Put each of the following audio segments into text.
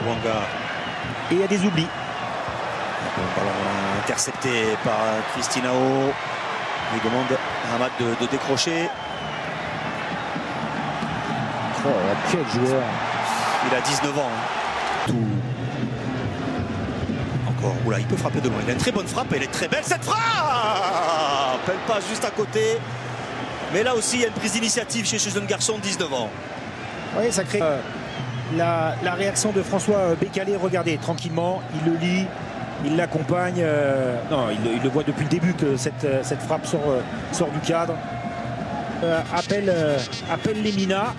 Wanga. Et il y a des oublis. Bon ballon intercepté par Cristinao. Il demande à Hamad de décrocher. Oh, quel joueur. Il a 19 ans. Tout. Encore. Oula, il peut frapper de loin. Il a une très bonne frappe et elle est très belle cette frappe. Elle passe juste à côté. Mais là aussi, il y a une prise d'initiative chez ce jeune garçon de 19 ans. Oui, ça crée la réaction de François Bécalé. Regardez, tranquillement, il le lit, il l'accompagne. Non, il le voit depuis le début que cette frappe sort du cadre. Appelle Lemina.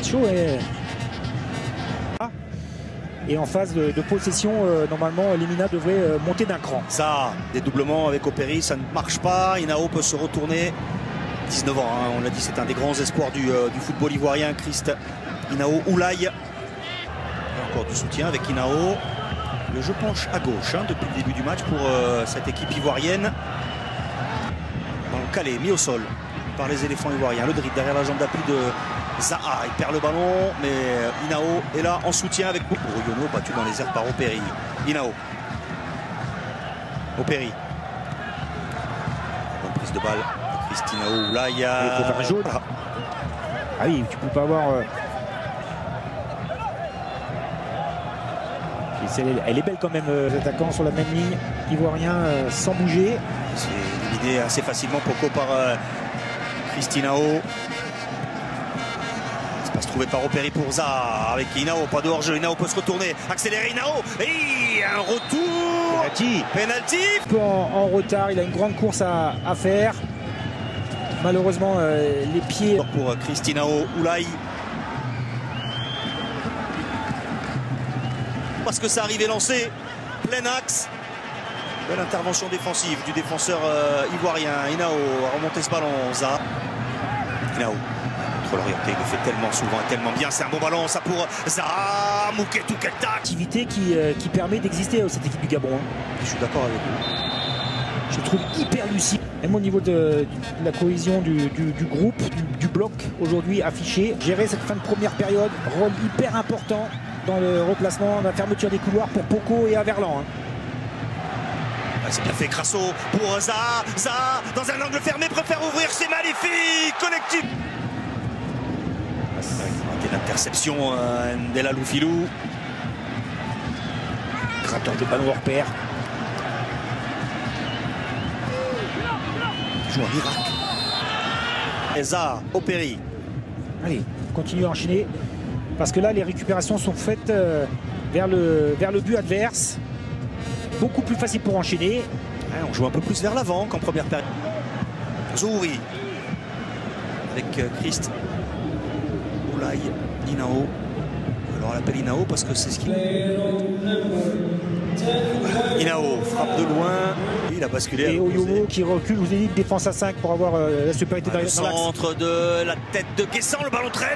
Chaud et en phase de possession, normalement, Lemina devrait monter d'un cran. Ça, dédoublement avec Opéry, ça ne marche pas. Inao peut se retourner. 19 ans, hein, on l'a dit, c'est un des grands espoirs du football ivoirien. Christ Inao Oulaye. Encore du soutien avec Inao. Le jeu penche à gauche hein, depuis le début du match pour cette équipe ivoirienne. Ballon calé, mis au sol par les éléphants ivoiriens. Le dribble derrière la jambe d'appui de Zaha. Il perd le ballon, mais Inao est là en soutien avec Yono, battu dans les airs par Opéry. Inao. Opéry. Bonne prise de balle. Cristinao Oulaye. Il faut faire un jaune. Ah oui, tu peux pas avoir. Elle est belle quand même, les attaquants sur la même ligne, ivoirien sans bouger. C'est éliminé assez facilement Poko par Cristinao. Ça passe trouvé par Opéry pour Zaha avec Inao, pas de hors-jeu. Inao peut se retourner, accélérer Inao et un retour. Penalty. Un peu en retard, il a une grande course à faire. Malheureusement, les pieds. Pour Cristinao Oulaye. Parce que ça arrivait lancé, plein axe. Belle intervention défensive du défenseur ivoirien. Inao a remonté ce ballon. Zaha. Inao, contrôle orienté, il le fait tellement souvent et tellement bien. C'est un bon ballon, ça pour Zaha. Mouketou Keita. Activité qui permet d'exister à cette équipe du Gabon. Je suis d'accord avec vous. Je trouve hyper lucide. Même au niveau de la cohésion du groupe, du bloc aujourd'hui affiché. Gérer cette fin de première période, rôle hyper important dans le replacement, la fermeture des couloirs pour Poko et Averlan. Hein. C'est bien fait, Crasso pour Zaha. Zaha, dans un angle fermé, préfère ouvrir, c'est magnifique. Collectif. C'est l'interception Ndella Loufilou. Gratteur de ballon hors pair. Il joue en Irak. Et Zaha, Opéry. Allez, continue à enchaîner. Parce que là, les récupérations sont faites vers le but adverse. Beaucoup plus facile pour enchaîner. Ouais, on joue un peu plus vers l'avant qu'en première période. Zouri. Avec Christ. Oulaye. Inao. Alors on l'appelle Inao parce que c'est ce qu'il... Inao frappe de loin. Il a basculé. Et Oyomo qui recule. Vous avez dit défense à 5 pour avoir la supériorité dans le centre de la tête de Guessant. Le ballon très...